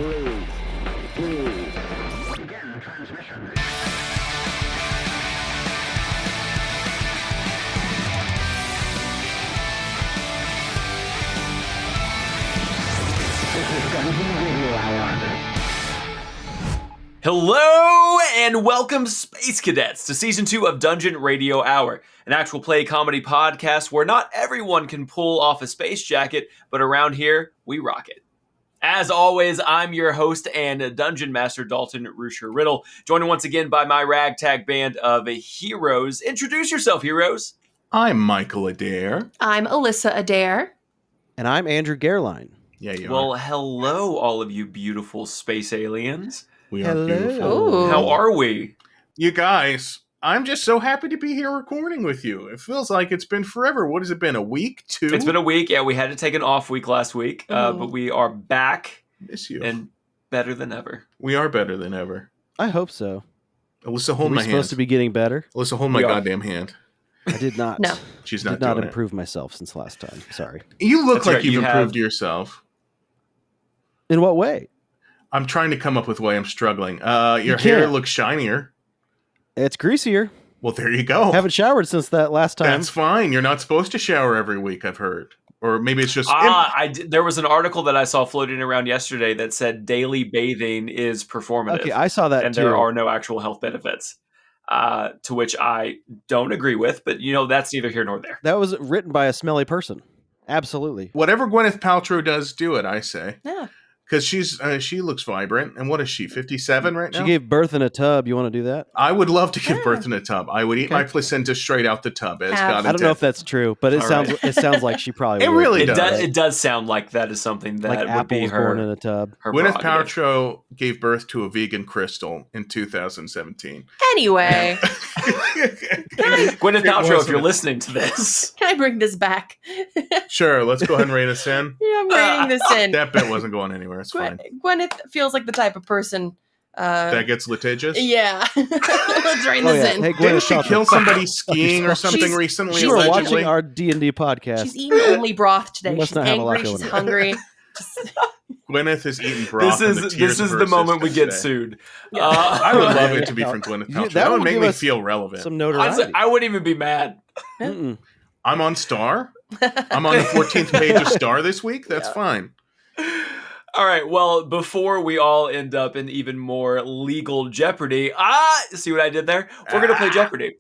3, 2, begin transmission. This is Dungeon Radio Hour. Hello and welcome, Space Cadets, to Season 2 of Dungeon Radio Hour, an actual play comedy podcast where not everyone can pull off a space jacket, but around here, we rock it. As always, I'm your host and Dungeon Master, Dalton Rusher-Riddle, joined once again by my ragtag band of heroes. Introduce yourself, heroes. I'm Michael Adair. I'm Alissa Adair. And I'm Andrew Gehrlein. Yeah, you Well, are. hello, all of you beautiful space aliens. We hello. are beautiful. Ooh. How are we? You guys, I'm just so happy to be here recording with you. It feels like it's been forever. What has it been, a week, 2? It's been a week. Yeah, we had to take an off week last week, but we are back Miss you. and better than ever. We are better than ever. I hope so. Alyssa, Are hold we my supposed hand. to be getting better? Alyssa, hold my We are. goddamn hand. I did not. No. She's Did not not doing improve myself since last time. Sorry. it. You look That's like right, you've you improved have- yourself. In what way? I'm trying to come up with why I'm struggling. Your You hair can't. looks shinier. It's greasier. Well, there you go. Haven't showered since that last time. That's fine. You're not supposed to shower every week, I've heard. Or maybe it's just... There was an article that I saw floating around yesterday that said daily bathing is performative. Okay, I saw that and too. there are no actual health benefits. To which I don't agree with, but that's neither here nor there. That was written by a smelly person. Absolutely. Whatever Gwyneth Paltrow does, do it, I say. Yeah. Because she looks vibrant. And what is she, 57 right now? She gave birth in a tub. You want to do that? I would love to give Yeah. birth in a tub. I would eat Okay. my placenta straight out the tub, as God I don't know if intended. that's true, but it All sounds right. it sounds like she probably It would. really It does. does sound like that is something that Like would Apple be was born in her, a tub. her Gwyneth prerogative. Paltrow gave birth to a vegan crystal in 2017. Anyway, Gwyneth It Paltrow, if wasn't. you're listening to this, can I bring this back? Sure, let's go ahead and rate us in. Yeah, I'm writing this in. That bit wasn't going anywhere. It's fine. Gwyneth feels like the type of person. That gets litigious? Yeah. Let's write Oh, this yeah. in. Hey, Didn't Gwyneth she Paltrow. kill somebody skiing or something She's- recently, You were allegedly? watching our D&D podcast. She's eating only broth today. You must She's not have a lot angry. She's going on. hungry. Just, Gwyneth is eating broth. this and is the tears this is of the her moment we sisters get today. sued. Yeah. I would love Yeah. it to be from Gwyneth Yeah, Paltrow. that That would would make give me us feel relevant. Some Honestly, notoriety. I wouldn't even be mad. Mm-mm. I'm on Star. I'm on the 14th page of Star this week. That's Yeah. fine. All right, well, before we all end up in even more legal jeopardy, see what I did there? We're going to play Jeopardy.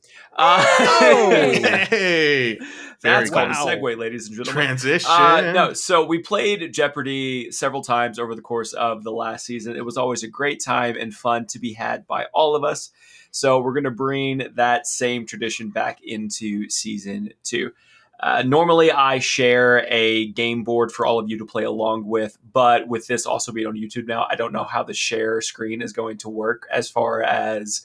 Hey, That's very called good. a segue, ladies and gentlemen. Transition. No, so we played Jeopardy several times over the course of the last season. It was always a great time and fun to be had by all of us. So we're going to bring that same tradition back into season 2. Normally, I share a game board for all of you to play along with, but with this also being on YouTube now, I don't know how the share screen is going to work as far as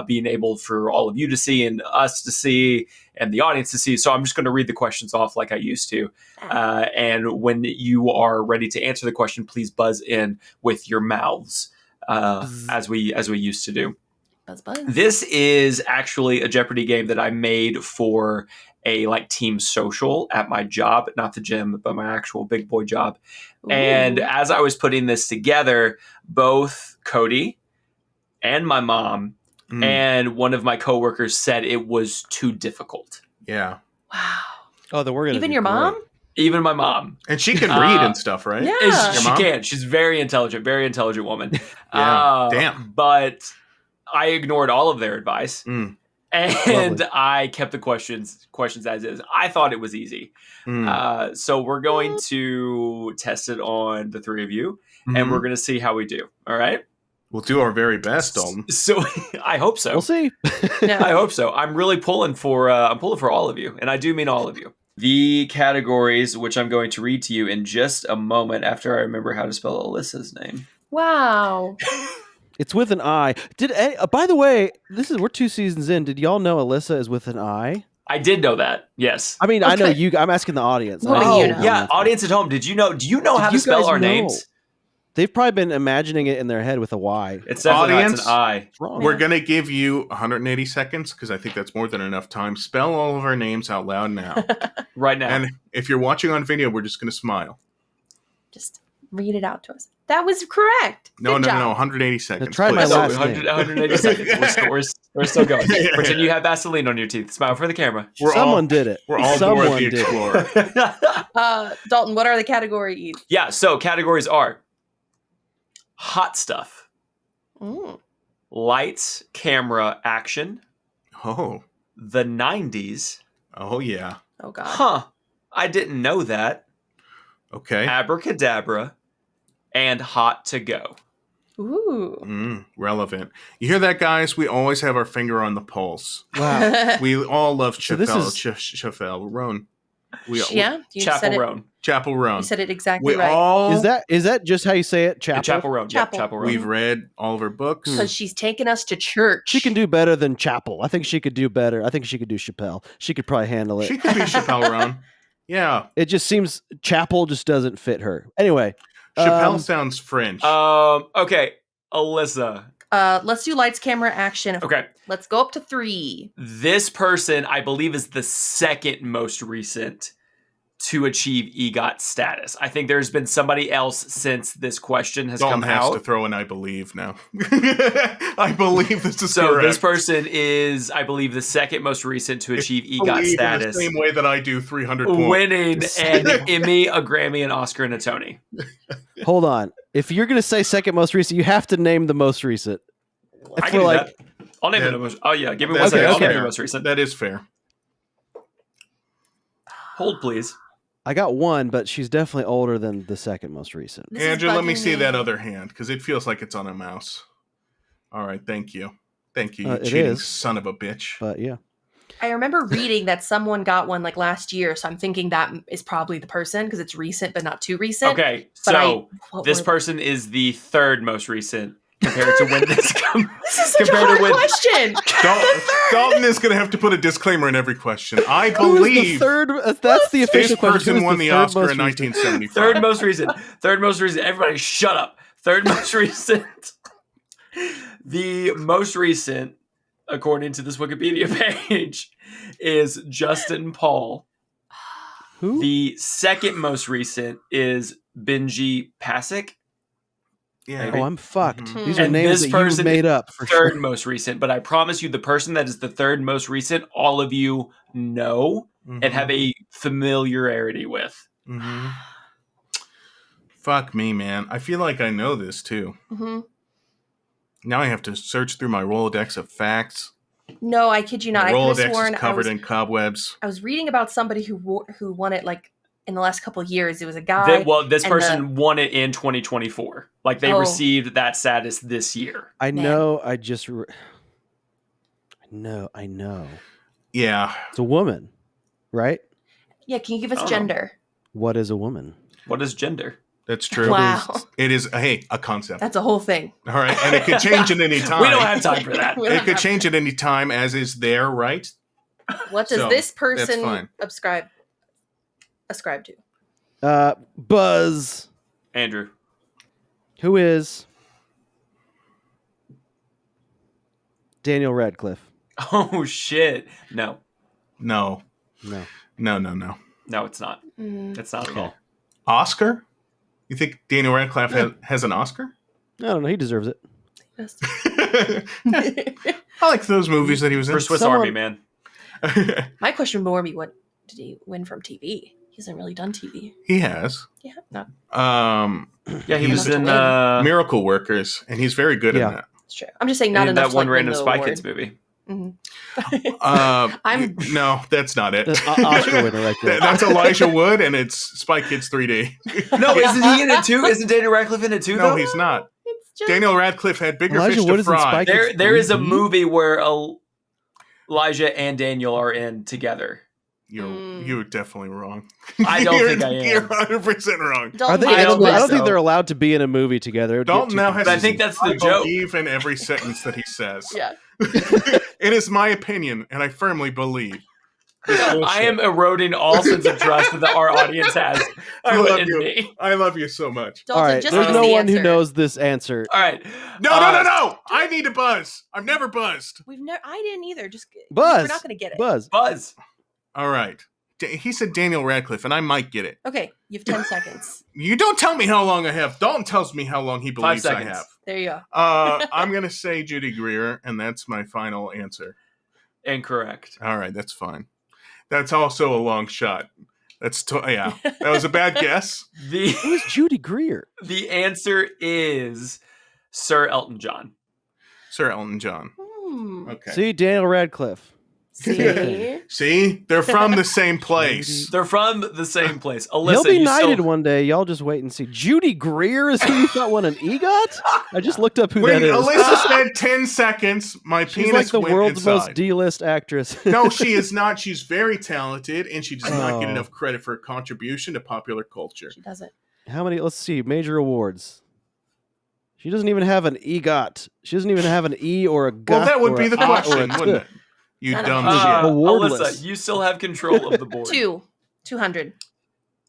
being able for all of you to see and us to see and the audience to see. So I'm just going to read the questions off like I used to. And when you are ready to answer the question, please buzz in with your mouths as we used to do. buzz, buzz. This is actually a Jeopardy game that I made for a team social at my job, not the gym, but my actual big boy job. Ooh. And as I was putting this together, both Cody and my mom Mm, and one of my coworkers said it was too difficult. yeah. Wow. Oh, then we're gonna Even do your great. mom? Even my mom. And she can read and stuff, right? Yeah. Is- Your she mom? can. She's very intelligent woman. Yeah. Damn. But I ignored all of their advice. Mm, And Lovely. I kept the questions as is. I thought it was easy. mm. So we're going to test it on the three of you, and Mhm. we're going to see how we do. All right. We'll do our very best, Dalton. So I hope so. We'll see. No. I hope so. I'm really pulling for all of you, and I do mean all of you. The categories, which I'm going to read to you in just a moment after I remember how to spell Alyssa's name. Wow. It's with an I. By the way, we're 2 seasons in. Did y'all know Alissa is with an I? I did know that. Yes. I mean, I know Okay. you. I'm asking the audience. What I do don't you know know? how Yeah, many- audience at home. Do you know Did how to you spell guys our know? names? They've probably been imagining it in their head with a Y. It's definitely not, Audience? it's an I. It's wrong. We're going to give you 180 seconds because I think that's more than enough time. Spell all of our names out loud now. Right now. And if you're watching on video, we're just going to smile. Just Read it out to us. That was correct. No, Good no, job. no. 180 seconds. try my please. last 180 seconds. We're still going. Pretend you have Vaseline on your teeth. Smile for the camera. Someone did it. We're all Someone Dora the did it. Explorer. Dalton, what are the categories? Yeah, so categories are hot stuff, Mm. lights, camera, action, Oh. the 90s. Oh, yeah. Oh God. Huh. I didn't know that. Okay. Abracadabra and hot to go. Ooh. Relevant. You hear that, guys? We always have our finger on the pulse. Wow. We all love So this Chappelle Roan. Yeah. You said Chapel it. Roan. Chapel Roan. You said it exactly We right. all Is that just how you say it? Chapel. Chapel Roan. Yeah, Chapel. Chapel Roan. we've read all of her books. Because she's taking us to church. She can do better than Chapel. I think she could do better. I think she could do Chappelle. She could probably handle it. She could be Chappelle Roan. Yeah. It just seems Chapel just doesn't fit her. Anyway, Chappelle sounds French. Okay, Alissa. Let's do lights, camera, action. Okay, Let's go up to 3. this person I believe is the second most recent to achieve EGOT status. I think there's been somebody else since this question has Dalton come has out. to throw in I believe now. I believe this is So correct. this person is, I believe, the second most recent to achieve EGOT Believe in status, the same way that I do 300 points. winning an Emmy, a Grammy, an Oscar, and a Tony. hold on. If you're gonna say second most recent, you have to name the most recent. I I can feel do like that. I'll name it the most. Oh yeah, give me one That's second. I'll okay. name the most recent. That is fair. Hold, please. I got one, but she's definitely older than the second most recent. This is Andrew, let me bugging see that other hand because it feels like it's on a mouse. All right, thank you. Thank you, you It cheating is. son of a bitch. But yeah, I remember reading that someone got one like last year, so I'm thinking that is probably the person because it's recent but not too recent. Okay, But so what this were- person is the third most recent compared to when this comes. This is such a compared to hard when- question. Dalton is going to have to put a disclaimer in every question. I who's the believe third? That's the this official question. person Who's won the third Oscar most in recent? 1975. Third most recent. Third most recent. Everybody, shut up. Third most recent. The most recent, according to this Wikipedia page, is Justin Paul. Who? The second most recent is Benji Pasek. Yeah. Oh, I'm fucked. Mhm. These are And names this that you person made up for Third sure. most recent, but I promise you, the person that is the third most recent, all of you know and have a familiarity with. Mhm. Fuck me, man. I feel like I know this too. Mhm. Now I have to search through my Rolodex of facts. No, I kid you not. My I could have Rolodex sworn is I covered was, in cobwebs. I was reading about somebody who won it like in the last couple of years. It was a guy. This and person won it in 2024. Like they Oh. received that status this year. I Man. know. I know. Yeah. It's a woman, right? Yeah, can you give us Oh. gender? What is a woman? What is gender? That's true. Wow. It is, hey, a concept. That's a whole thing. All right. And it could change at any time. We don't have time for that. We don't It could have- change at any time, as is their right. What does So, this that's person fine. ascribe to? Buzz. Andrew. Who is Daniel Radcliffe? Oh, shit. No. No. No. No. No, it's not. Mm. It's not at Okay. all. Oscar? You think Daniel Radcliffe has an Oscar? I don't know. He deserves it. I like those movies that he was in. For Swiss Someone- Army, man. My question would more be, what did he win from TV? He hasn't really done TV. He has. Yeah, no, Yeah, he He's was in Miracle Workers, and he's very good Yeah. in that. it's true. I'm just saying not in enough that one to, like, win random the Spy award. Kids movie. Mhm. No, that's not it. Oscar winner right there. That's Elijah Wood, and it's Spy Kids 3D. No, isn't he in it too? Isn't Daniel Radcliffe in it too, No, though? he's not. It's just Daniel Radcliffe had bigger Elijah fish Wood to is in fry. Spy Kids. There is a 3D? movie where Elijah and Daniel are in together. You're definitely wrong. I don't think I am. You're 100% wrong. Are Dalton they? I I don't don't, think think so. they're allowed to be in a movie together. It would get Dalton too now has. But I confusing. think that's the I joke. believe in every sentence that he says. Yeah. It is my opinion, and I firmly believe. I am eroding all sense of trust that our audience has I put love in you. me. I love you so much. Dalton, All right. just There's give no us the one who answer. knows this answer. All right. No. I need to buzz. I've never buzzed. I didn't either. Just Buzz. We're not going to get it. Buzz. Buzz. All right. He said Daniel Radcliffe, and I might get it. Okay, you have 10 seconds. You don't tell me how long I have. Dalton tells me how long he 5 believes I seconds. have. There you go. I'm going to say Judy Greer, and that's my final answer. Incorrect. All right, that's fine. That's also a long shot. Yeah, that was a bad guess. Who's Judy Greer? The answer is Sir Elton John. Sir Elton John. Okay. See, Daniel Radcliffe. See? See? They're from the same place. They're from the same place. Alyssa, He'll be you knighted still... one day. Y'all just wait and see. Judy Greer is who you thought won an EGOT? I just looked up who When that is. Alyssa said 10 seconds, my She's penis like the went world's inside. most D-list actress. No, she is not. She's very talented, and she does not get Oh. enough credit for her contribution to popular culture. She doesn't. How many? Let's see. Major awards. She doesn't even have an EGOT. She doesn't even have an E or a GOT. Well, that would or be a the OT or a question, T. wouldn't it? You None of dumb them. shit. Awardless. Alyssa, you still have control of the board. 200.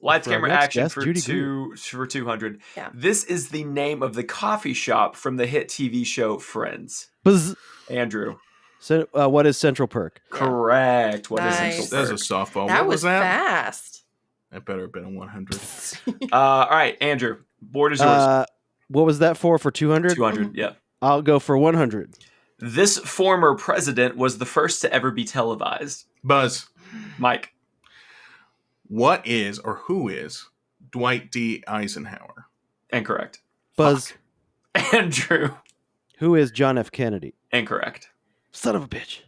Lights, For our camera, next action guest, for Judy 200. Yeah. This is the name of the coffee shop from the hit TV show Friends. Buzz. Andrew. So, what is Central Perk? Correct. What is Nice. Central That was Perk? a softball. That What was that? fast. That better have been a 100. All right, Andrew. Board is yours. What was that for 200? 200, yeah. I'll go for 100. This former president was the first to ever be televised. Buzz, Mike. what is or who is Dwight D. Eisenhower? Incorrect. Buzz, Andrew. who is John F. Kennedy? Incorrect. Son of a bitch.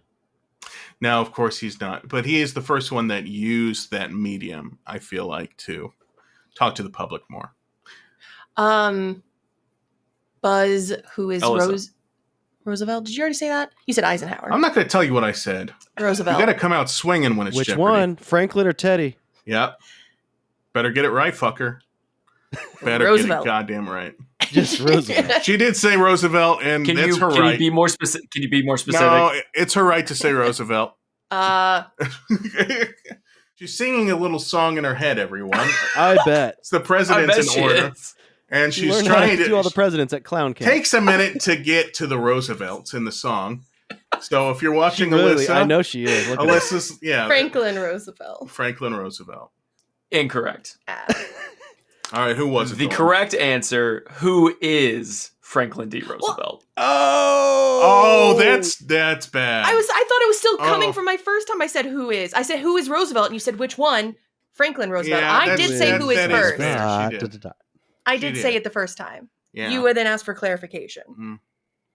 Now, of course, he's not, but he is the first one that used that medium, I feel like, to talk to the public more. Buzz, who is Alyssa. Roosevelt? Did you already say that? You said Eisenhower. I'm not going to tell you what I said. Roosevelt. You got to come out swinging when it's Which Jeopardy. one? Franklin or Teddy? Yep. Better get it right, fucker. Better Roosevelt. get it goddamn right. Just Roosevelt. She did say Roosevelt, and Can that's you her can right. you be more specific? Can you be more specific? No, it's her right to say Roosevelt. She's singing a little song in her head, everyone. I bet. It's the I president's bet in she order. is. And She she's learned how trying to do all the to... presidents at Clown Camp. Takes a minute to get to the Roosevelts in the song. So if you're She watching really, Alyssa... I know she is. Look at her. Alyssa's... Yeah. Franklin Roosevelt. Franklin Roosevelt. Incorrect. All right, who was it? The Dawn? correct answer, who is Franklin D. Roosevelt? Oh, that's bad. I thought it was still coming Oh. from my first time I said who is. I said who is Roosevelt and you said which one? Franklin Roosevelt. Yeah, I that's- did say who is that is first. fair. Ah, She did. da, da, da. I She did did. say it the first time. Yeah. You would then ask for clarification. Mm.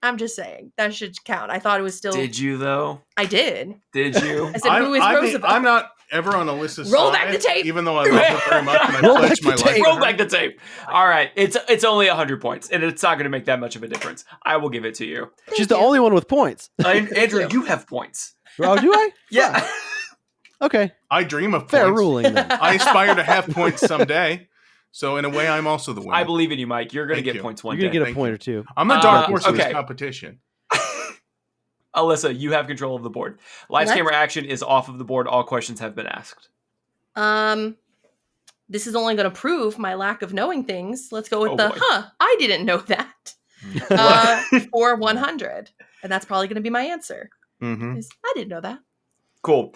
I'm just saying that should count. I thought it was still. Did you, though? I did. Did you? I said who is Roosevelt? I'm not ever on Alyssa's Roll side, back the tape. even though I love her very much and I Roll pledged my back the life. tape. to Roll her. back the tape. All right. It's only 100 points, and it's not going to make that much of a difference. I will give it to you. She's the only one with points. Andrew, you. you have points. Oh, do I? Yeah. Okay. I dream of Fair points. ruling then. I aspire to have points someday. So in a way, I'm also the winner. I believe in you, Mike. You're going to Thank get you. points one You're going to day. get a point or two. I'm the dark Uh, horse of this okay. competition. Alyssa, you have control of the board. Lights, What? camera, action is off of the board. All questions have been asked. This is only going to prove my lack of knowing things. Let's go with Oh, the boy. I didn't know that. For 100. And that's probably going to be my answer. Mm-hmm. Is, I didn't know that. Cool.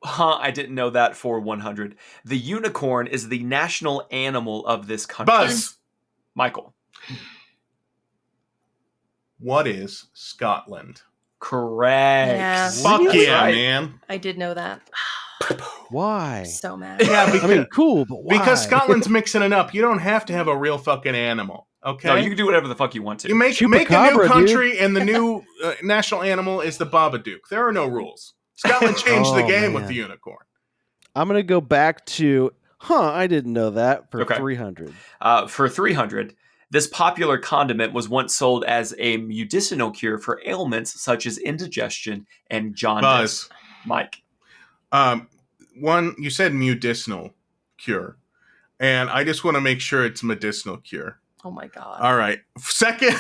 I didn't know that for 100. The unicorn is the national animal of this country. Buzz, Michael. what is Scotland? Correct. Yeah. Fuck Really? yeah, Right. man. I did know that. Why? So mad. Yeah, I mean, cool, but why? because Scotland's mixing it up. You don't have to have a real fucking animal. Okay. No, you can do whatever the fuck you want to. You make a new Chupacabra, country, and the new national animal is the Babadook. There are no rules. Scotland changed the Oh, game man. with the unicorn. I'm going to go back to, I didn't know that for Okay. 300. For 300, this popular condiment was once sold as a medicinal cure for ailments such as indigestion and jaundice. Buzz. Mike. One, you said medicinal cure, and I just want to make sure it's medicinal cure. Oh my God. All right. Second.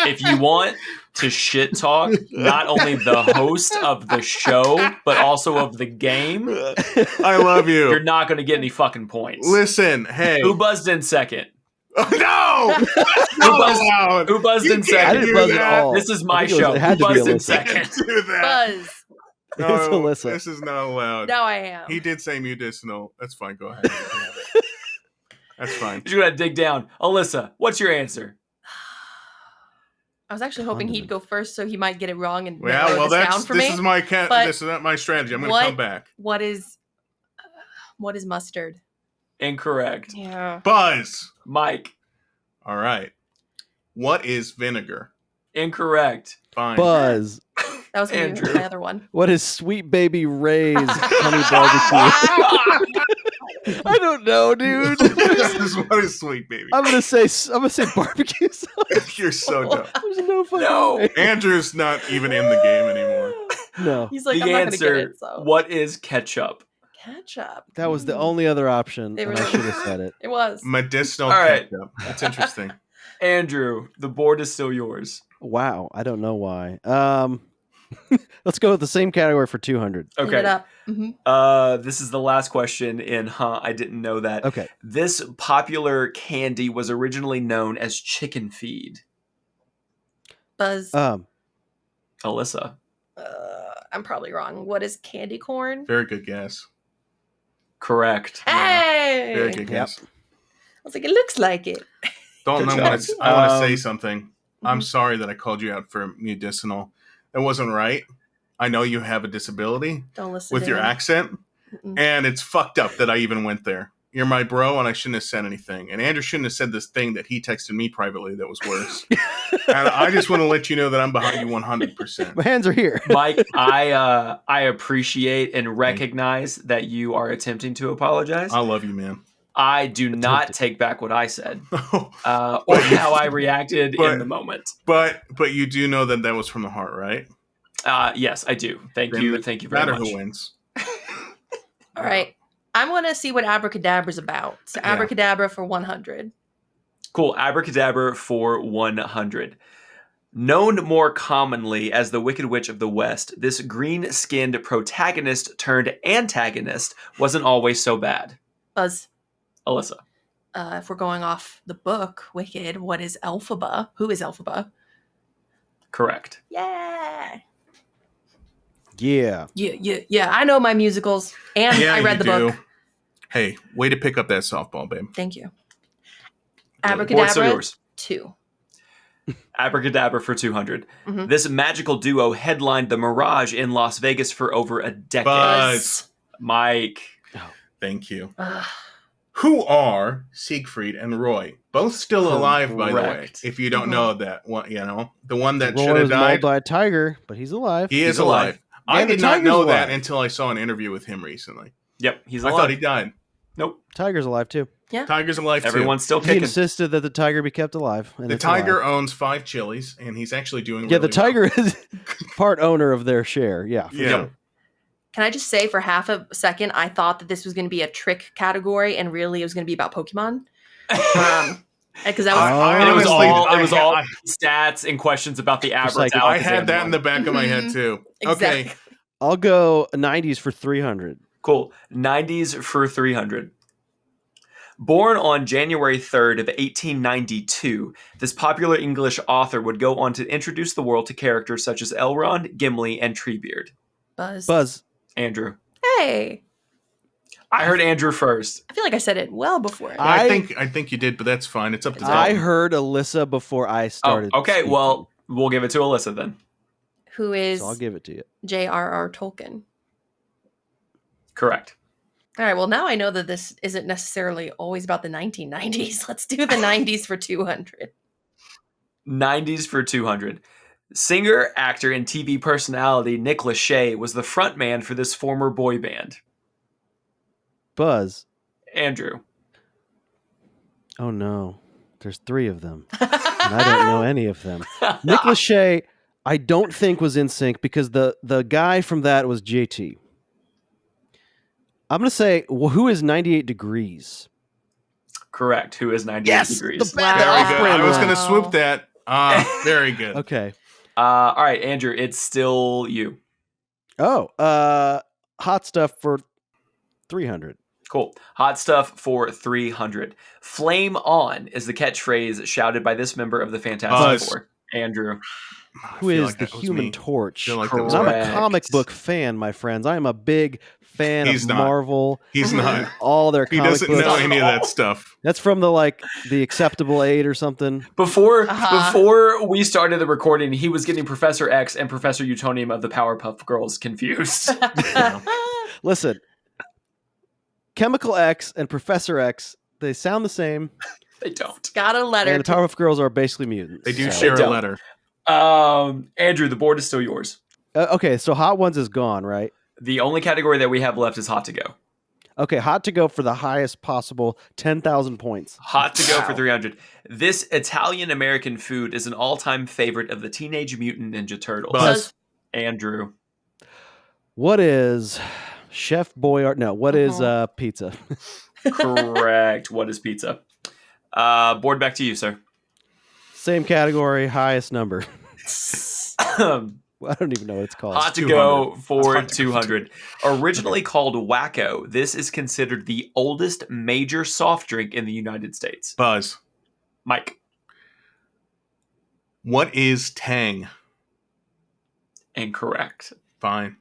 If you want to shit talk not only the host of the show, but also of the game, I love you. you're not going to get any fucking points. Listen, hey. Who buzzed in second? Oh, no! That's Who not buzzed- allowed. Who buzzed You in can't I second? didn't do buzz that. at all. This is I my think it was- show. It had Who to be buzzed in Alyssa. second? Can't do that. Buzz. No, Alyssa. this is not allowed. No, I am. He did say medicinal. That's fine. Go ahead. You can have it. That's fine. You're gonna dig down. Alyssa, what's your answer? I was actually hoping he'd Condiment. go first, so he might get it wrong and Yeah, narrow well, this down that's for this me. is my But this is not my strategy. I'm going to come back. What is mustard? Incorrect. Yeah. Buzz. Mike, All right. What is vinegar? incorrect. Fine. Buzz. That was gonna be Andrew. my other one. What is Sweet Baby Ray's honey barbecue? I don't know, dude. What is sweet, baby? I'm gonna say barbecue sauce. You're so dumb. There's no fucking No. way. Andrew's not even in the game anymore. No, He's like, The I'm not gonna answer, get it. So what is ketchup? ketchup. that was the only other option, It and I really should have said it. It was. Medicinal All right. ketchup. That's interesting. Andrew, the board is still yours. Wow, I don't know why. Let's go with the same category for 200. Clean Okay. it up. Mhm. This is the last question in I didn't know that. Okay, This popular candy was originally known as chicken feed. Buzz. Alyssa. I'm probably wrong. What is candy corn? Very good guess. Correct. Hey! Very good Yep. guess. I was like, it looks like it. Dalton, Good I want job. to say Um, something. I'm Mhm. sorry that I called you out for medicinal. It wasn't right. I know you have a disability Don't listen with to your him. accent, Mm-mm. and it's fucked up that I even went there. You're my bro, and I shouldn't have said anything. And Andrew shouldn't have said this thing that he texted me privately that was worse. And I just want to let you know that I'm behind you 100%. my hands are here. Mike, I appreciate and recognize that you are attempting to apologize. I love you, man. I do not take back what I said or But- how I reacted in but- the moment. But you do know that that was from the heart, right? Yes, I do. Thank Then you. it Thank you doesn't very matter much. who wins. All right. I'm going to see what abracadabra's about. So Yeah. abracadabra for 100. Cool. Abracadabra for 100. Known more commonly as the Wicked Witch of the West, this green-skinned protagonist turned antagonist wasn't always so bad. Buzz. Alyssa. If we're going off the book, Wicked, what is Elphaba? Who is Elphaba? Correct. Yeah. Yeah. Yeah. I know my musicals, and Yeah, I read you the do. book. Hey, way to pick up that softball, babe. Thank you. Board's still Abracadabra yours. 2. Abracadabra for 200. Mhm. This magical duo headlined the Mirage in Las Vegas for over a decade. Buzz. Mike. Thank you. Ugh. Who are Siegfried and Roy? Both still alive, by the way. Correct. If you don't Mhm. know that one, the one that should Roy have was mauled died. by a tiger, but he's alive. He is He's alive. alive. I And the did not tiger's know alive. that until I saw an interview with him recently. Yep, he's I alive. thought he died. Nope, Tiger's alive too. Tiger's alive too. everyone's still He kicking. insisted that the tiger be kept alive. And The it's tiger alive. owns 5 chilies, and he's actually doing Yeah, the really well. tiger is part owner of their share. Yeah. for Yeah. sure. Can I just say for half a second, I thought that this was going to be a trick category, and really it was going to be about Pokemon. Because that was And it was honestly- all I- stats and questions about the Just like- Abracadabra. I had that in the back of my head Mhm. too. exactly. Okay. I'll go 90s for 300. Cool. 90s for 300. Born on January 3rd of 1892, this popular English author would go on to introduce the world to characters such as Elrond, Gimli, and Treebeard. Buzz. Andrew. Hey, I heard Andrew first. I feel like I said it well before. I- I think you did, but that's fine. It's up to I Dalton. heard Alyssa before I started. Oh, okay. speaking, Well, we'll give it to Alyssa then. Who is so I'll give it to you. J.R.R. Tolkien? Correct. All right, well, now I know that this isn't necessarily always about the 1990s. Let's do the 90s for 200. 90s for 200. Singer, actor, and TV personality Nick Lachey was the frontman for this former boy band. Buzz. Andrew. Oh no. There's 3 of them. And I don't know any of them. Nick Lachey, I don't think was in sync because the guy from that was JT. I'm going to say, who is 98 Degrees? Correct. Who is 98 Yes, degrees? the band. Very good. Off-brand I was one. going to swoop that. Very good. Okay. All right, Andrew, it's still you. Oh, hot stuff for 300. Cool. Hot stuff for 300. Flame on is the catchphrase shouted by this member of the Fantastic Buzz. Four. Andrew. I Who feel is like the that was Human me. Torch? Feel like that was And I'm me. Correct. a comic book fan, my friends. I am a big fan He's of not. Marvel. He's not. All their He comic doesn't books. know any of that stuff. That's from the Acceptable 8 or something. Before we started the recording, he was getting Professor X and Professor Utonium of the Powerpuff Girls confused. Listen, Chemical X and Professor X, they sound the same. They don't. Got a letter. And the Powerpuff Girls are basically mutants. They do so- share They a don't. letter. Andrew, the board is still yours. Okay, so Hot Ones is gone, right? The only category that we have left is hot to go. Okay, Hot to go for the highest possible 10,000 points. Hot to go for 300. This Italian-American food is an all-time favorite of the Teenage Mutant Ninja Turtles. Buzz. Andrew. What is Chef Boyard? No, what is pizza? Correct. What is pizza? Board back to you, sir. Same category, highest number. I don't even know what it's called. Hot to 200. go for Hot to go. 200. Originally called Wacko, this is considered the oldest major soft drink in the United States. Buzz. Mike. What is Tang? Incorrect. Fine.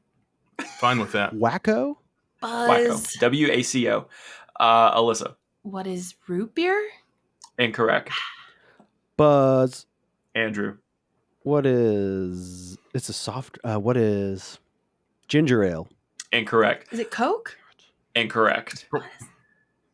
Fine with that. Wacko? Wacko. Buzz. W-A-C-O. Alyssa. What is root beer? Incorrect. Buzz. Andrew. What is... It's a soft... what is... Ginger ale? Incorrect. Is it Coke? Incorrect.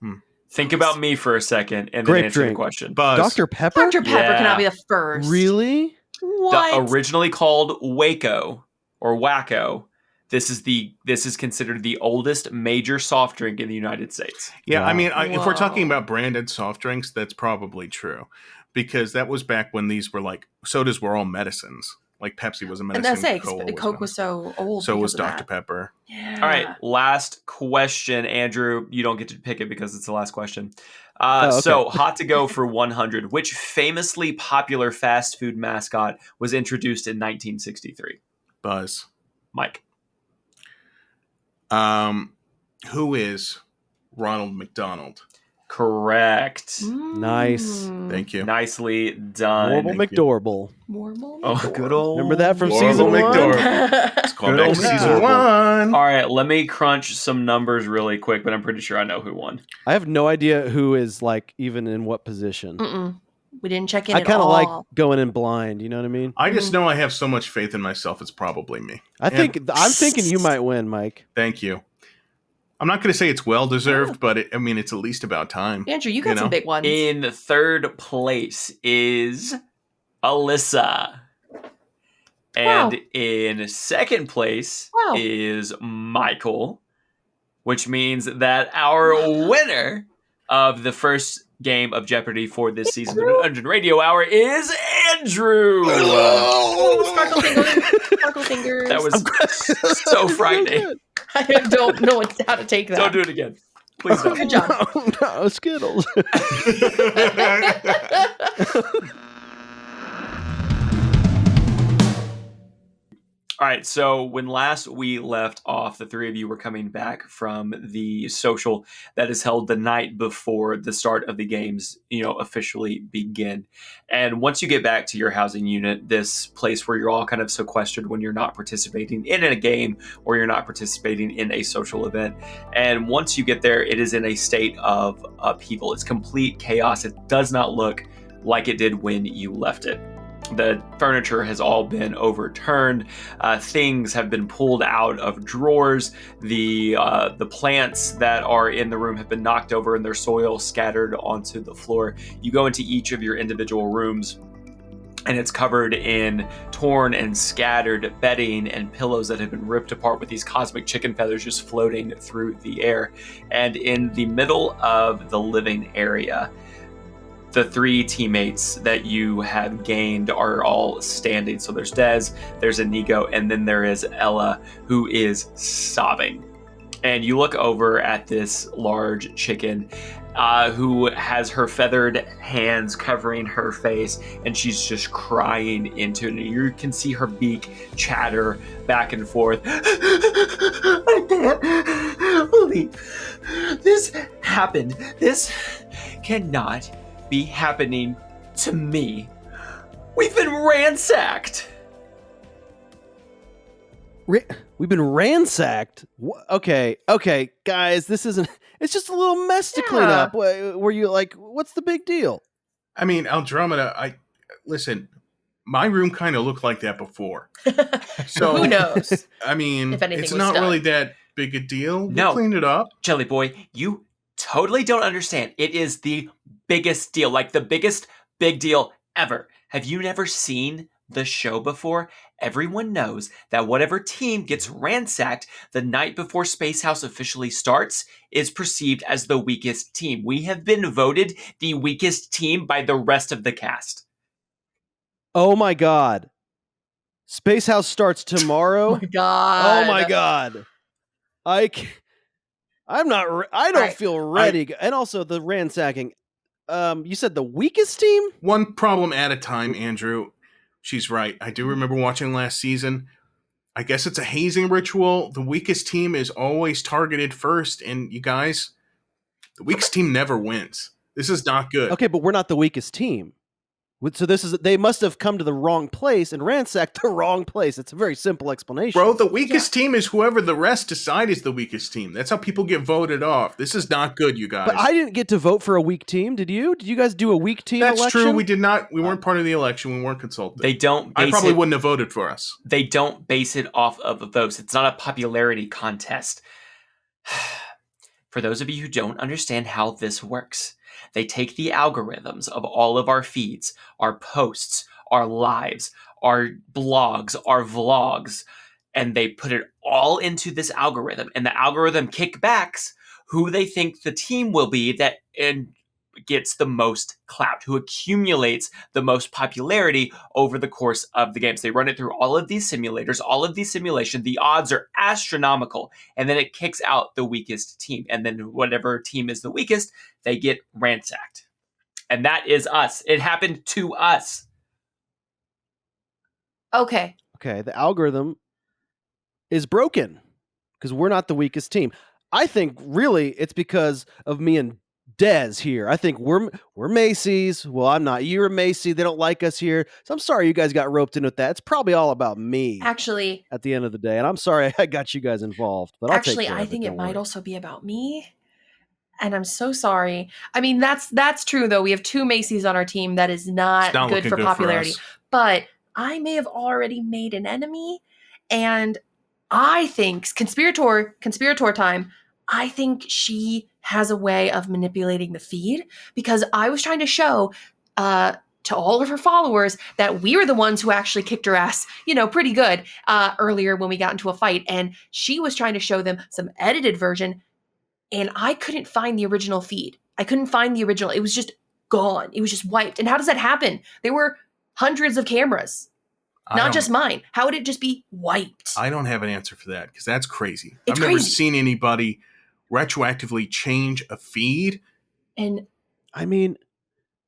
Hmm. Think about me for a second and then Grape answer the drink. question. Buzz. Dr. Pepper? Dr. Pepper Yeah. cannot be the first. Really? What? Originally called Waco or Wacko, this is considered the oldest major soft drink in the United States. Yeah, I Wow. mean, if we're talking Whoa. about branded soft drinks, that's probably true. Because that was back when these were like, sodas were all medicines. Like Pepsi was a and medicine. that's it. Cola Coke was medicine. so old. So was because of Dr. that. Pepper. Yeah. All right, last question, Andrew. You don't get to pick it because it's the last question. okay. So, hot to go for 100. Which famously popular fast food mascot was introduced in 1963? Buzz. Mike. Who is Ronald McDonald? Correct. Nice. Thank you. Nicely done. Warble thank you. McDorble. Warble? Oh, good old. Remember that from Warble season one? McDorble. It's called Good back old to season McDorble. one. All right, let me crunch some numbers really quick, but I'm pretty sure I know who won. I have no idea who is like even in what position. Mm-mm. We didn't check in I at kind of all. like going in blind. You know what I mean? I just know I have so much faith in myself. It's probably me. I'm thinking you might win, Mike. Thank you. I'm not going to say it's well deserved, but it's at least about time. Andrew, you got You know? some big ones. In third place is Alissa. And Wow. in second place Wow. is Michael, which means that our winner of the first game of Jeopardy for this season of the Dungeon Radio Hour is Andrew. Oh, sparkle fingers. Sparkle fingers. That was so frightening. I don't know how to take that. Don't do it again. Please don't. Good job. No, Skittles. All right, so when last we left off, the three of you were coming back from the social that is held the night before the start of the games, officially begin. And once you get back to your housing unit, this place where you're all kind of sequestered when you're not participating in a game or you're not participating in a social event. And once you get there, it is in a state of upheaval. It's complete chaos. It does not look like it did when you left it. The furniture has all been overturned. Things have been pulled out of drawers. The plants that are in the room have been knocked over and their soil scattered onto the floor. You go into each of your individual rooms, and it's covered in torn and scattered bedding and pillows that have been ripped apart with these cosmic chicken feathers just floating through the air. And in the middle of the living area, the three teammates that you have gained are all standing. So there's Dez, there's Inigo, and then there is Ella, who is sobbing. And you look over at this large chicken who has her feathered hands covering her face, and she's just crying into it. And you can see her beak chatter back and forth. I can't believe this happened. This cannot be happening to me. We've been ransacked. We've been ransacked. Okay, guys, this isn't. It's just a little mess to clean Yeah. up. Were you like, what's the big deal? I mean, Andromeda, listen, my room kind of looked like that before. So Who knows? I mean, If anything it's was not done. really that big a deal. We No. cleaned it up. Jelly Boy, you totally don't understand. It is the biggest deal, like the biggest big deal ever. Have you never seen the show before? Everyone knows that whatever team gets ransacked the night before Space House officially starts is perceived as the weakest team. We have been voted the weakest team by the rest of the cast. Oh my god. Space House starts tomorrow. Oh my god. Oh my god. I'm not I don't Alright. feel ready. And also the ransacking. You said the weakest team? One problem at a time, Andrew. She's right. I do remember watching last season. I guess it's a hazing ritual. The weakest team is always targeted first, and you guys, the weakest team never wins. This is not good. Okay, but we're not the weakest team. So they must have come to the wrong place and ransacked the wrong place. It's a very simple explanation. Bro, the weakest team is whoever the rest decide is the weakest team. That's how people get voted off. This is not good, you guys. But I didn't get to vote for a weak team. Did you? Did you guys do a weak team That's election? true. We did not. We weren't part of the election. We weren't consulted. They don't I base probably it, wouldn't have voted for us. they don't base it off of votes. It's not a popularity contest. For those of you who don't understand how this works, they take the algorithms of all of our feeds, our posts, our lives, our blogs, our vlogs, and they put it all into this algorithm. And the algorithm kickbacks who they think the team will be that and gets the most clout, who accumulates the most popularity over the course of the games. They run it through all of these simulators, all of these simulations. The odds are astronomical. And then it kicks out the weakest team. And then whatever team is the weakest, they get ransacked. And that is us. It happened to us. Okay. Okay, the algorithm is broken because we're not the weakest team. I think really it's because of me and Dez here. I think we're Macy's. Well, I'm not. You're Macy. They don't like us here. So I'm sorry you guys got roped in with that. It's probably all about me Actually, at the end of the day. And I'm sorry I got you guys involved. But I'll take care I of think it don't might worry. also be about me. And I'm so sorry. I mean, that's true though. We have two Macy's on our team. That is not, It's not good looking for good popularity. us. But I may have already made an enemy, and I think conspirator time. I think she has a way of manipulating the feed, because I was trying to show to all of her followers that we were the ones who actually kicked her ass, pretty good earlier when we got into a fight, and she was trying to show them some edited version. And I couldn't find the original feed. I couldn't find the original. It was just gone. It was just wiped. And how does that happen? There were hundreds of cameras, not just mine. How would it just be wiped? I don't have an answer for that because that's crazy. It's I've never crazy. seen anybody retroactively change a feed. And I mean,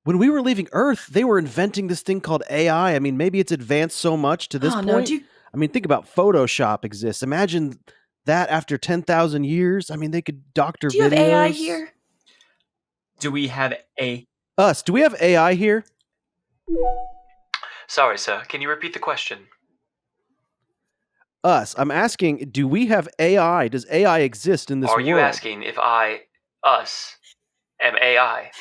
when we were leaving Earth, they were inventing this thing called AI. I mean, maybe it's advanced so much to this oh point. no, do you, I mean, think about Photoshop exists. Imagine that after 10,000 years. I mean, they could doctor do you videos. have AI here? Do we have a... Us. Do we have AI here? Sorry, sir. Can you repeat the question? Us. I'm asking, do we have AI? Does AI exist in this Are world? you asking if us, am AI?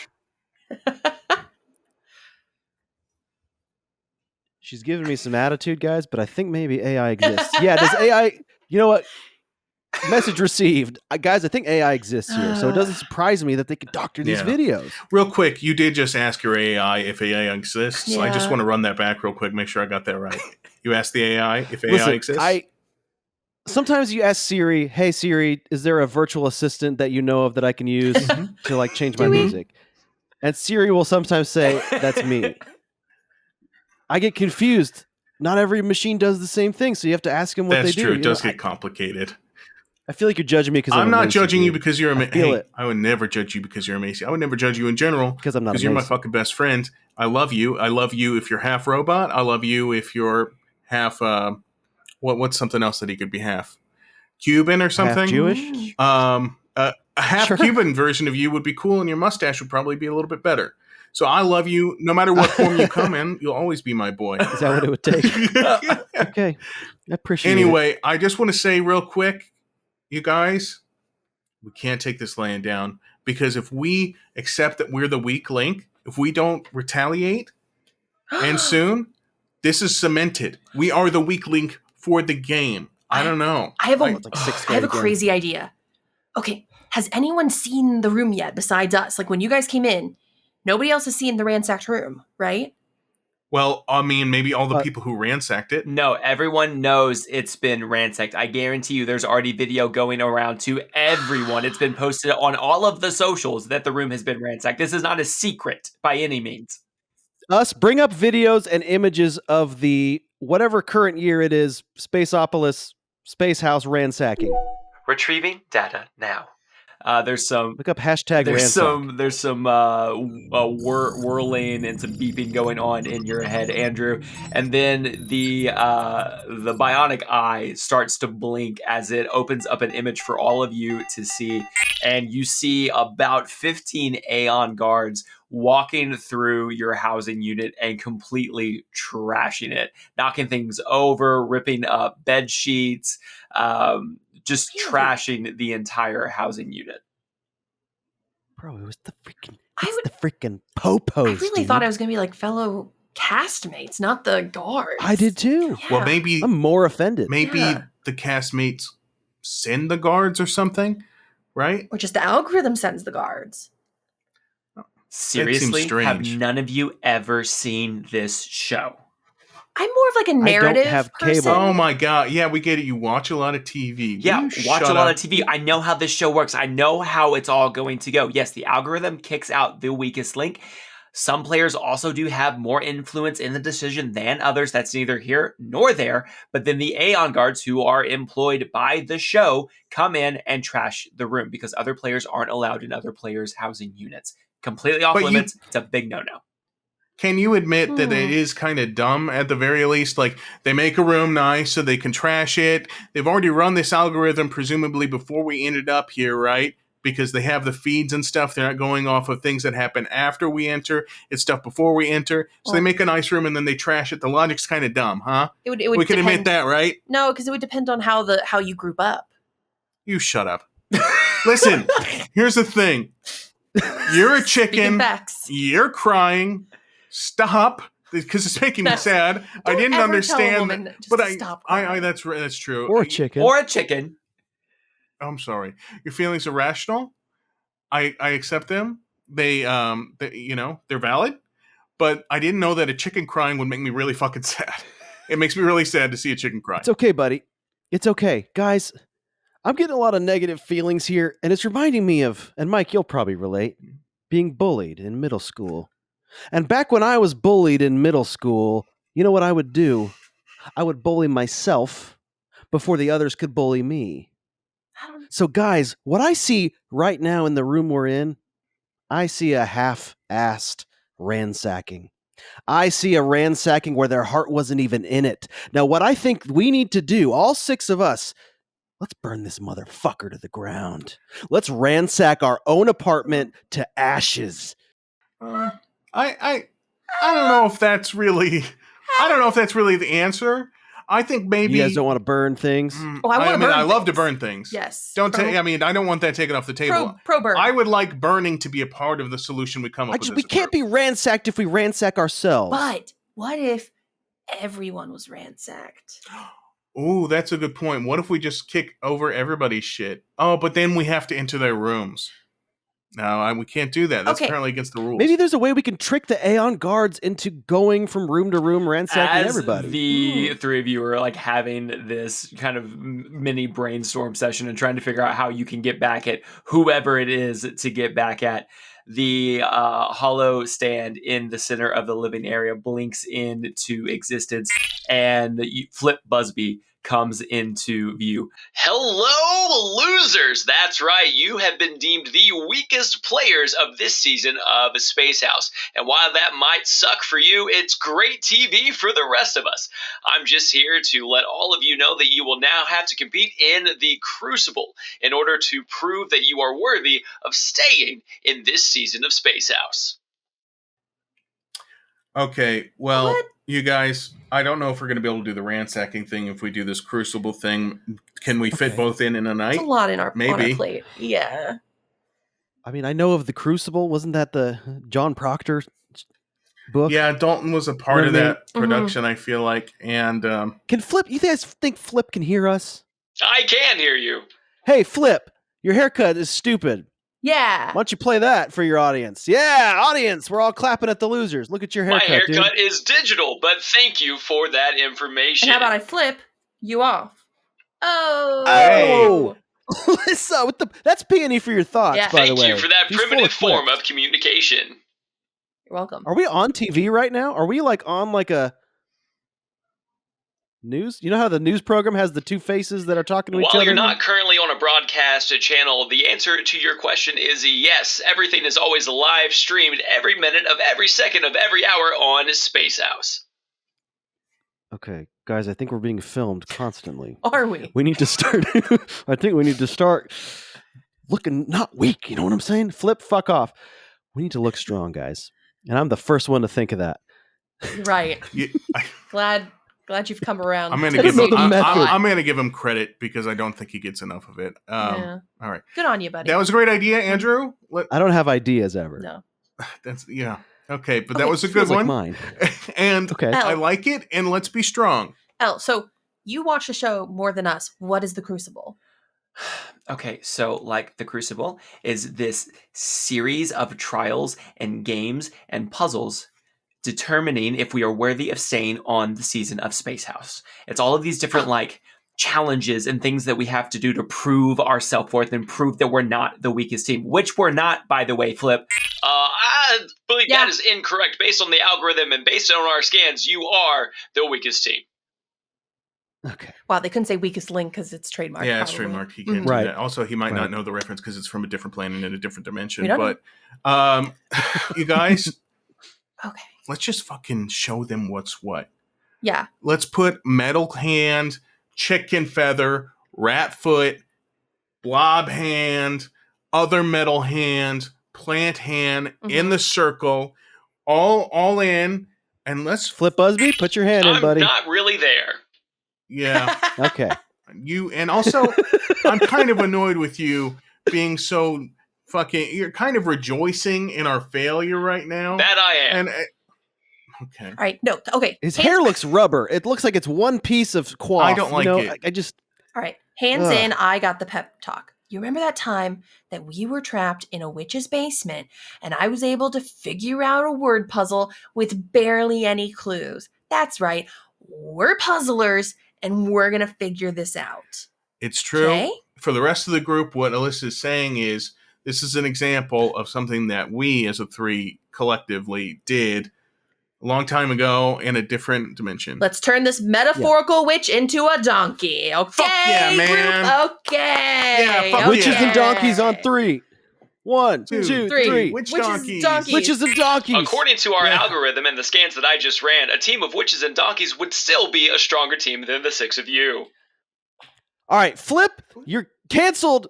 She's giving me some attitude, guys, but I think maybe AI exists. Yeah, does AI... You know what? Message received. Guys, I think AI exists here, so it doesn't surprise me that they could doctor these Yeah. videos. Real quick, you did just ask your AI if AI exists. I just Yeah. want to run that back real quick, make sure I got that right. You asked the AI if AI Listen, exists? sometimes you ask Siri, hey Siri, is there a virtual assistant that you know of that I can use to like change my Do we? music? And Siri will sometimes say, that's me. I get confused. Not every machine does the same thing, so you have to ask them what That's they do. true. It You does know, get complicated. I feel like you're judging me because I'm not judging you dude. because you're a I Macy. feel Hey, it. I would never judge you because you're a Macy. I would never judge you in general Because I'm not a because you're my Mason. fucking best friend. I love you. I love you if you're half robot. I love you if you're half what's something else that he could be half? Cuban or something? Half Jewish? A half Sure. Cuban version of you would be cool, and your mustache would probably be a little bit better. So I love you. No matter what form you come in, you'll always be my boy. Is that what it would take? Okay. I appreciate it. Anyway, I just want to say real quick, you guys, we can't take this laying down, because if we accept that we're the weak link, if we don't retaliate, and soon, this is cemented. We are the weak link for the game. I don't know. I have a Like sixth I have a grade again. crazy idea. Okay, has anyone seen the room yet besides us? Like when you guys came in, nobody else has seen the ransacked room, right? Well, I mean, maybe all the people who ransacked it. No, everyone knows it's been ransacked. I guarantee you there's already video going around to everyone. It's been posted on all of the socials that the room has been ransacked. This is not a secret by any means. Us bring up videos and images of the whatever current year it is, Spaceopolis Space House ransacking. Retrieving data now. There's some Look up hashtag There's ransack. some whirling and some beeping going on in your head, Andrew, and then the bionic eye starts to blink as it opens up an image for all of you to see, and you see about 15 Aeon guards walking through your housing unit and completely trashing it, knocking things over, ripping up bed sheets, just trashing the entire housing unit. Bro, it was the freaking I popos. really thought I was gonna be like fellow castmates, not the guards. I did too. Yeah. Well, maybe I'm more offended. the castmates send the guards or something, right? Or just the algorithm sends the guards. Seriously, have strange. none of you ever seen this show? I'm more of like a narrative have person. cable. Oh my god, yeah, we get it. You watch a lot of TV. Yeah, Will you watch a shut lot up? of TV. I know how this show works. I know how it's all going to go. Yes, the algorithm kicks out the weakest link. Some players also do have more influence in the decision than others. That's neither here nor there. But then the Aeon guards, who are employed by the show, come in and trash the room because other players aren't allowed in other players' housing units. Completely off But you- limits. It's a big no-no. Can you admit that it is kind of dumb at the very least? Like, they make a room nice so they can trash it. They've already run this algorithm, presumably before we ended up here, right? Because they have the feeds and stuff. They're not going off of things that happen after we enter. It's stuff before we enter. So they make a nice room and then they trash it. The logic's kind of dumb, huh? It would We can admit depend- that, right? No, because it would depend on how you group up. You shut up. Listen, here's the thing. You're a Speaking chicken. facts. You're crying. Stop, because it's making me That's- sad. I didn't ever tell a understand woman that, just but to I stop crying. that's true. Or a chicken. Or a chicken. I'm sorry. Your feelings are rational. I accept them. They they're valid. But I didn't know that a chicken crying would make me really fucking sad. It makes me really sad to see a chicken cry. It's okay, buddy. It's okay. Guys, I'm getting a lot of negative feelings here, and it's reminding me of, and Mike, you'll probably relate, being bullied in middle school. And back when I was bullied in middle school, you know what I would do? I would bully myself before the others could bully me. So guys, what I see right now in the room we're in, I see a half-assed ransacking. I see a ransacking where their heart wasn't even in it. Now, what I think we need to do, all 6 of us, let's burn this motherfucker to the ground. Let's ransack our own apartment to ashes. I don't know if that's really the answer. I think maybe You guys don't want to burn things? Oh, I wanna burn I love to things. burn things. Yes. I don't want that taken off the table. Pro burn. I would like burning to be a part of the solution we come up with. We can't be ransacked if we ransack ourselves. But what if everyone was ransacked? Ooh, that's a good point. What if we just kick over everybody's shit? Oh, but then we have to enter their rooms. No, we can't do that. That's Okay. apparently against the rules. Maybe there's a way we can trick the Aeon guards into going from room to room ransacking As everybody. the 3 of you are like having this kind of mini brainstorm session and trying to figure out how you can get back at whoever it is to get back at, the hollow stand in the center of the living area blinks into existence, and Flip Busby comes into view. Hello, losers! That's right, you have been deemed the weakest players of this season of Space House. And while that might suck for you, it's great TV for the rest of us. I'm just here to let all of you know that you will now have to compete in the Crucible in order to prove that you are worthy of staying in this season of Space House. Okay, well, What? you guys, I don't know if we're going to be able to do the ransacking thing if we do this Crucible thing. Can we fit Okay. both in a night? It's a lot on our Maybe. plate. Yeah. I mean, I know of the Crucible. Wasn't that the John Proctor book? Yeah, Dalton was a part You know of what I mean? that production, I feel like. And Can Flip? You guys think Flip can hear us? I can hear you. Hey, Flip, your haircut is stupid. Yeah. Why don't you play that for your audience? Yeah, audience, we're all clapping at the losers. Look at your My haircut, haircut is digital, but thank you for that information. And how about I flip you off? Oh. Hey. Dude. Alissa, that's peony for your thoughts, Yeah. by the Thank way. you for that She's full primitive form clips. of communication. You're welcome. Are we on TV right now? Are we like on like a news? You know how the news program has the two faces that are talking to each While other? you're not currently on a broadcast channel, the answer to your question is yes. Everything is always live streamed every minute of every second of every hour on Space House. Okay, guys, I think we're being filmed constantly. Are we? We need to start. I think we need to start looking not weak. You know what I'm saying? Flip, fuck off. We need to look strong, guys. And I'm the first one to think of that. Right. Glad you've come around. I'm going to to give see him. you. I'm going to give him credit because I don't think he gets enough of it. Yeah. All right, Good on you, buddy. that was a great idea, Andrew. I don't have ideas ever. No. That's okay, but Okay, that was a Feels good like one, mine. and Okay. I like it. And let's be strong. Elle, so you watch the show more than us. What is the Crucible? Okay, so like the Crucible is this series of trials and games and puzzles determining if we are worthy of staying on the season of Space House. It's all of these different like challenges and things that we have to do to prove our self-worth and prove that we're not the weakest team, which we're not, by the way, Flip. I believe Yeah. that is incorrect. Based on the algorithm and based on our scans, you are the weakest team. Okay. Wow, they couldn't say weakest link because it's trademarked. Yeah, it's probably. trademarked. He can't Right. do that. Also, he might Right. not know the reference because it's from a different planet in a different dimension. We don't But you guys, Okay. let's just fucking show them what's what. Yeah. Let's put metal hand, chicken feather, rat foot, blob hand, other metal hand, plant hand in the circle, all in, and let's Flip Busby, put your hand in, I'm buddy. not really there. yeah. Okay. And also I'm kind of annoyed with you being so fucking. You're kind of rejoicing in our failure right now. That I am. And okay, All right. No. Okay. His Hands- hair looks rubber. It looks like it's one piece of cloth. I don't like you know? it. I just All right. Hands Ugh. in. I got the pep talk. You remember that time that we were trapped in a witch's basement and I was able to figure out a word puzzle with barely any clues? That's right. We're puzzlers and we're going to figure this out. it's true. Okay? For the rest of the group, what Alissa is saying is this is an example of something that we as a three collectively did a long time ago in a different dimension. Let's turn this metaphorical witch into a donkey. Okay. Fuck yeah, man. Group? Okay. Yeah, fuck witches yeah. and donkeys on 3. 1, Two, 2, three. 3. Witch Witches, donkeys. donkeys. Witches and donkeys. According to our Yeah. algorithm and the scans that I just ran, a team of witches and donkeys would still be a stronger team than the 6 of you. All right, Flip, you're canceled.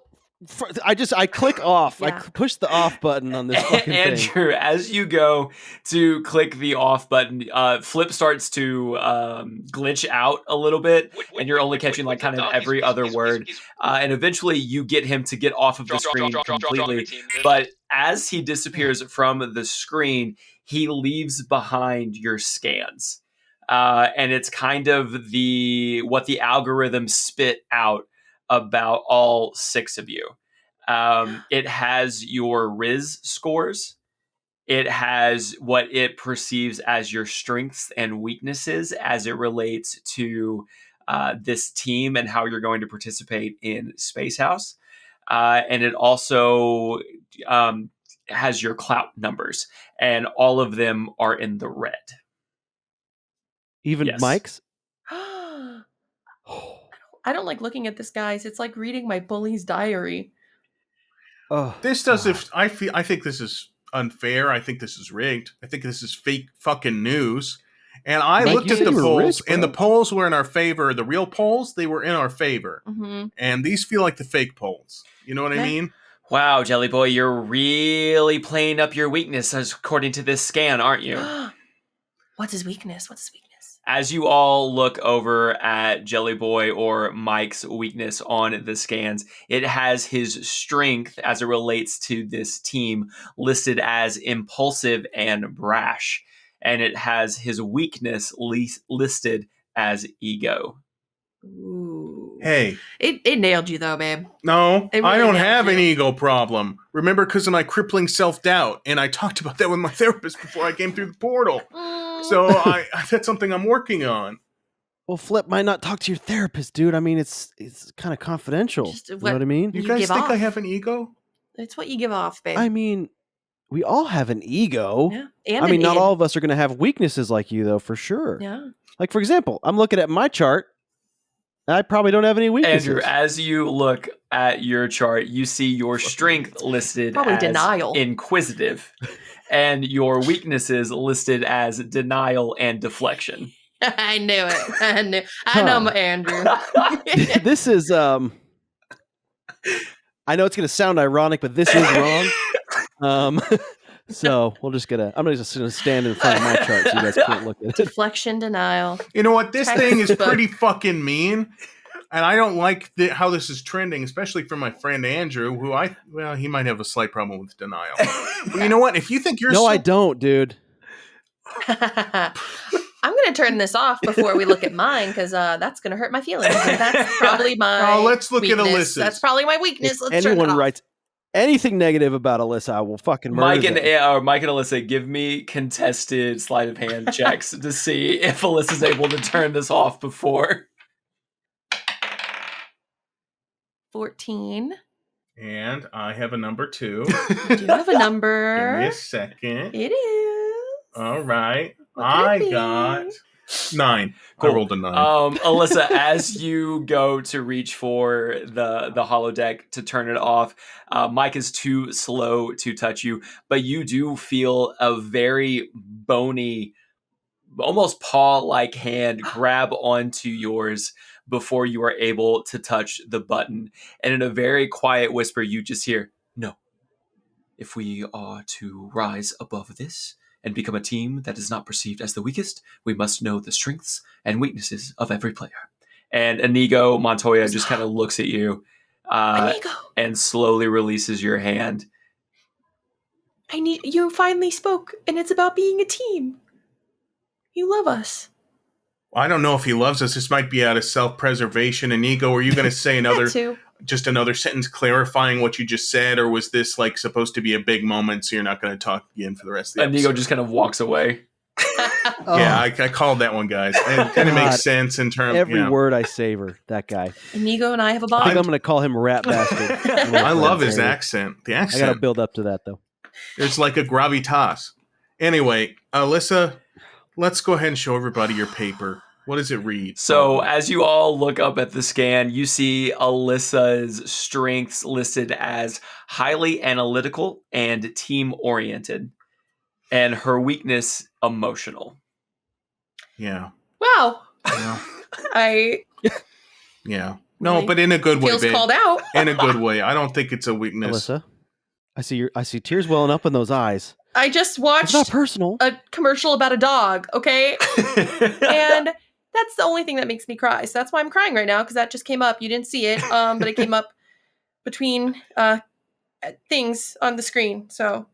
I click off. Yeah. I push the off button on this fucking thing. Andrew, as you go to click the off button, Flip starts to glitch out a little bit, and you're only catching like kind of every other word. And eventually you get him to get off of the screen completely. But as he disappears from the screen, he leaves behind your scans. And it's kind of what the algorithm spit out about all 6 of you. It has your Riz scores. It has what it perceives as your strengths and weaknesses as it relates to this team and how you're going to participate in Space House. And it also has your clout numbers, and all of them are in the red. Even Yes. Mike's? I don't like looking at this, guys. It's like reading my bully's diary. Oh, This does. If I think this is unfair. I think this is rigged. I think this is fake fucking news. And I Mike, looked you at said the you were polls, rich, and bro. the polls were in our favor. The real polls, they were in our favor. Mm-hmm. And these feel like the fake polls. You know what I Okay. mean? Wow, Jelly Boy, you're really playing up your weakness according to this scan, aren't you? What's his weakness? As you all look over at Jelly Boy or Mike's weakness on the scans, it has his strength as it relates to this team listed as impulsive and brash. And it has his weakness listed as ego. Ooh. Hey, It nailed you though, babe. no, It I really don't nailed have an you. ego problem. Remember, because of my crippling self-doubt, and I talked about that with my therapist before I came through the portal. So that's something I'm working on. Well, Flip might not talk to your therapist, dude. I mean, it's kind of confidential. Just You know what I mean? You You guys give think I off. have an ego? It's what you give off, babe. I mean, we all have an ego. yeah. And I mean, an not id. all of us are going to have weaknesses like you, though, for sure. Yeah. Like, for example, I'm looking at my chart. I probably don't have any weaknesses. Andrew, as you look at your chart, you see your strength listed Probably as denial. inquisitive and your weaknesses listed as denial and deflection. I knew it. I know my Andrew. This is I know it's going to sound ironic, but this is wrong. So I'm just going to stand in front of my chart so you guys can't look at it. Deflection, denial. You know what? This thing is Textbook. pretty fucking mean. And I don't like how this is trending, especially for my friend Andrew, who he might have a slight problem with denial. But you know what? If you think you're No, I don't, dude. I'm going to turn this off before we look at mine because that's going to hurt my feelings. And that's probably my let's look at weakness. Alyssa's. That's probably my weakness. If Let's turn it anyone off. writes anything negative about Alyssa, I will fucking murder Mike and them. Alyssa, give me contested sleight of hand checks to see if Alyssa's able to turn this off before. 14. And I have a number 2. You do have a Give number. me a second. It is. All right. What could it I be? got 9. Cool. I rolled a 9. Alyssa, as you go to reach for the holodeck to turn it off, Mike is too slow to touch you, but you do feel a very bony, almost paw-like hand grab onto yours before you are able to touch the button. And in a very quiet whisper, you just hear, "No. If we are to rise above this and become a team that is not perceived as the weakest, we must know the strengths and weaknesses of every player." And Inigo Montoya just kind of looks at you Inigo, and slowly releases your hand. you finally spoke, and it's about being a team. You love us. I don't know if he loves us. This might be out of self-preservation. Inigo, are you going to say That too. just another sentence clarifying what you just said, or was this like supposed to be a big moment, so you're not going to talk again for the rest of the Inigo episode? just kind of walks away. Yeah, I called that one, guys. It kind of God. makes sense in terms. Every word I savor, that guy. Inigo and I have a I bond. think I'm going to call him Rat Bastard. I love his Maybe. accent. The I got to accent. build up to that, though. It's like a gravitas. Anyway, Alyssa, let's go ahead and show everybody your paper. What does it read? So as you all look up at the scan, you see Alyssa's strengths listed as highly analytical and team-oriented, and her weakness, emotional. Yeah. Wow. Yeah. I Yeah. No, Really but in a good way, feels babe. called out. In a good way. I don't think it's a weakness. Alyssa, I see tears welling up in those eyes. I just It's watched not personal. a commercial about a dog, okay? And that's the only thing that makes me cry. So that's why I'm crying right now, because that just came up. You didn't see it, but it came up between things on the screen. So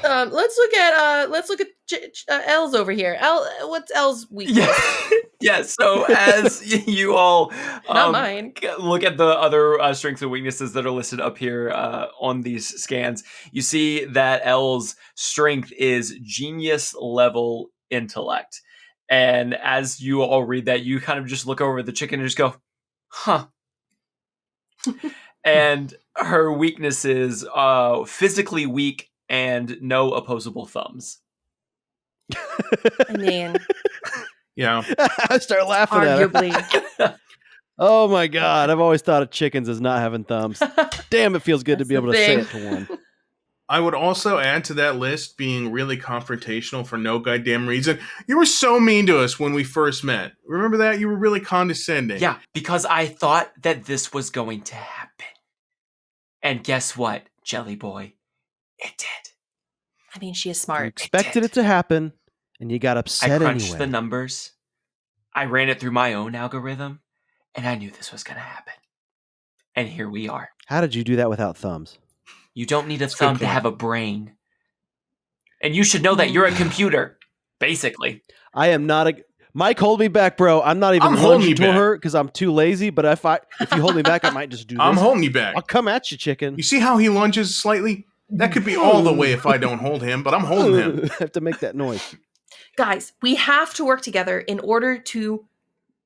let's look at L's over here. What's L's weakness? Yeah, so as you all Not mine. look at the other strengths and weaknesses that are listed up here on these scans, you see that L's strength is genius level intellect. And as you all read that, you kind of just look over at the chicken and just go, huh. And her weakness is physically weak and no opposable thumbs. I mean, Yeah. I start laughing at her. arguably. Oh my God. I've always thought of chickens as not having thumbs. Damn, it feels good to That's be the able to say it thing. to one. I would also add to that list being really confrontational for no goddamn reason. You were so mean to us when we first met. Remember that? You were really condescending. Yeah, because I thought that this was going to happen. And guess what, Jelly Boy? It did. I mean, she is You smart. expected it to happen, and you got I upset crunched anyway. the numbers. I ran it through my own algorithm, and I knew this was going to happen. And here we are. How did you do that without thumbs? You don't need a That's a good thumb to point. have a brain. And you should know that you're a computer, basically. I am not a... Mike, hold me back, bro. I'm not even I'm holding lunging you to back. her because I'm too lazy. But if you hold me back, I might just do this. I'm holding you back. I'll come at you, chicken. You see how he lunges slightly? That could be all the way if I don't hold him, but I'm holding him. I have to make that noise. Guys, we have to work together in order to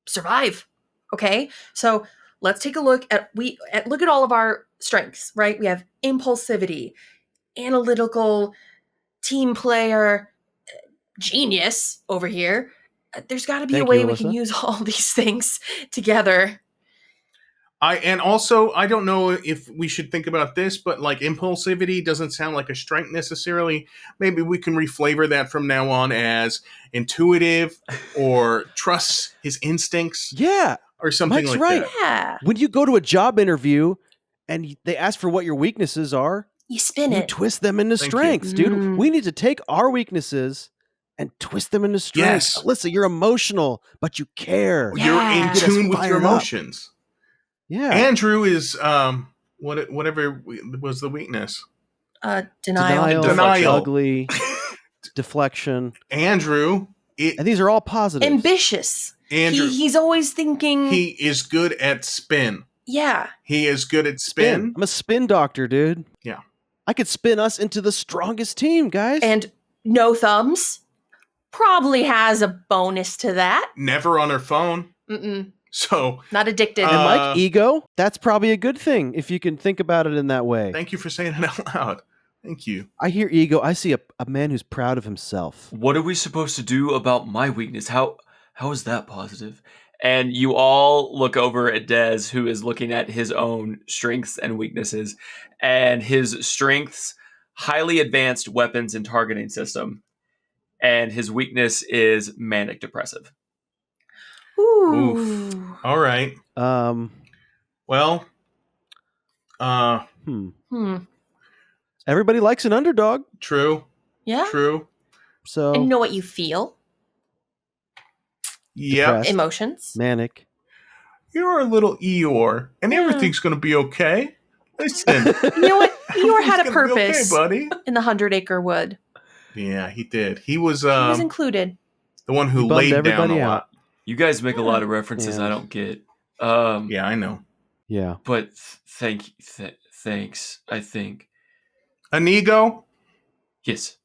survive. Okay? So let's take a look at look at all of our strengths, right? We have impulsivity, analytical, team player, genius over here. There's got to be a Thank way you, we can Alissa. use all these things together. And also, I don't know if we should think about this, but like impulsivity doesn't sound like a strength necessarily. Maybe we can reflavor that from now on as intuitive or trusts his instincts Yeah. or something Mike's like right. that. Yeah. When you go to a job interview and they ask for what your weaknesses are, You spin you it. twist them into Thank you. strengths, dude. Mm. We need to take our weaknesses and twist them into strengths. Yes. Alyssa, you're emotional, but you care. Yeah. You're in Get us tune with your fired up. emotions. Yeah. Andrew is whatever was the weakness. Denial. Denial. ugly, deflection. Andrew, And these are all positives. Ambitious. Andrew, He's always thinking. he is good at spin. Yeah. He is good at spin. I'm a spin doctor, dude. Yeah. I could spin us into the strongest team, guys. And no thumbs. Probably has a bonus to that. Never on her phone. Mm-mm. So Not addicted. And Uh, Mike, ego, that's probably a good thing if you can think about it in that way. thank you for saying it out loud. Thank you. I hear ego. I see a man who's proud of himself. What are we supposed to do about my weakness? How is that positive? And you all look over at Dez, who is looking at his own strengths and weaknesses. And his strengths, highly advanced weapons and targeting system. And his weakness is manic depressive. Ooh. All right. Well, Hmm. Everybody likes an underdog, true. Yeah. True. so And you know what you feel. Yep. Depressed. Emotions. manic. You're a little Eeyore, and Yeah. everything's going to be okay. Listen. You know what? Eeyore had a everything's gonna be purpose okay, buddy. in the 100-acre wood. Yeah, he did. He was, He was included. the one who He bummed laid down everybody a out. lot. You guys make a lot of references Yeah. I don't get. Yeah, I know. Yeah. But thanks, I think. Inigo, Yes.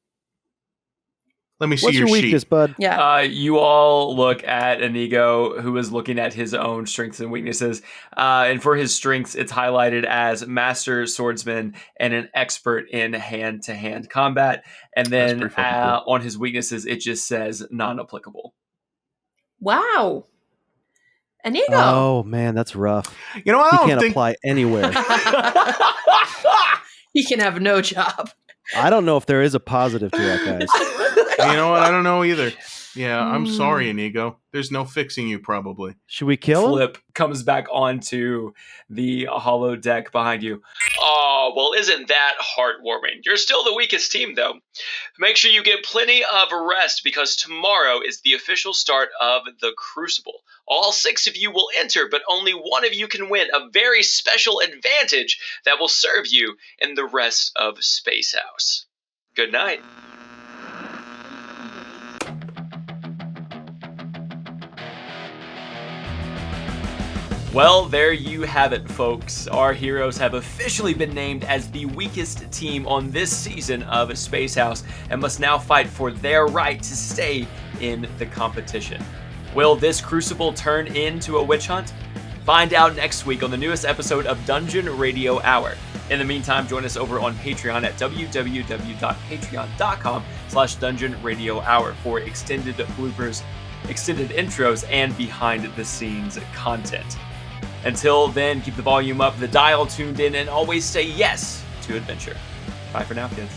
let me see What's your your sheet. weakness, bud? Yeah. You all look at Inigo, who is looking at his own strengths and weaknesses. And for his strengths, it's highlighted as master swordsman and an expert in hand-to-hand combat. And then pretty fucking cool. on his weaknesses, it just says non-applicable. Wow. Inigo. Oh man, that's rough. You know, I He don't can't think apply anywhere. He can have no job. I don't know if there is a positive to that, guys. You know what? I don't know either. Yeah, I'm Hmm. sorry, Inigo. There's no fixing you, probably. Should we kill him? Flip comes back onto the hollow deck behind you. Oh, well, isn't that heartwarming? You're still the weakest team, though. Make sure you get plenty of rest because tomorrow is the official start of the Crucible. All 6 of you will enter, but only one of you can win a very special advantage that will serve you in the rest of Space House. Good night. Well, there you have it, folks. Our heroes have officially been named as the weakest team on this season of Space House and must now fight for their right to stay in the competition. Will this crucible turn into a witch hunt? Find out next week on the newest episode of Dungeon Radio Hour. In the meantime, join us over on Patreon at www.patreon.com/Dungeon Radio Hour for extended bloopers, extended intros, and behind-the-scenes content. Until then, keep the volume up, the dial tuned in, and always say yes to adventure. Bye for now, kids.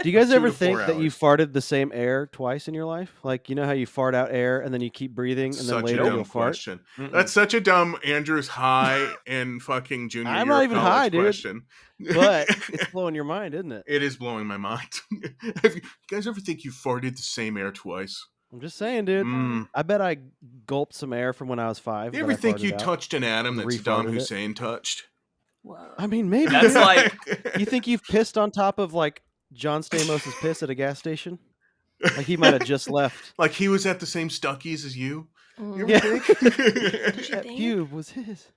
Do Do you guys 2 ever to 4 think that you hours. farted the same air twice in your life? Like, you know how you fart out air and then you keep breathing and then Such a later dumb you'll fart? question. Mm-mm. That's such a dumb Andrew's high in fucking junior I'm year not of even college high, dude. question. But it's blowing your mind, isn't it? It is blowing my mind. Have you guys ever think you farted the same air twice? I'm just saying, dude. Mm. I bet I gulped some air from when I was 5. You that ever I think farted you out. touched an atom that Saddam Refarted it. Hussein touched? Whoa. I mean, maybe. That's dude. like- You think you've pissed on top of like John Stamos's piss at a gas station? Like he might have just left. Like he was at the same Stuckies as you? You Mm. ever Yeah. think? That pube was his.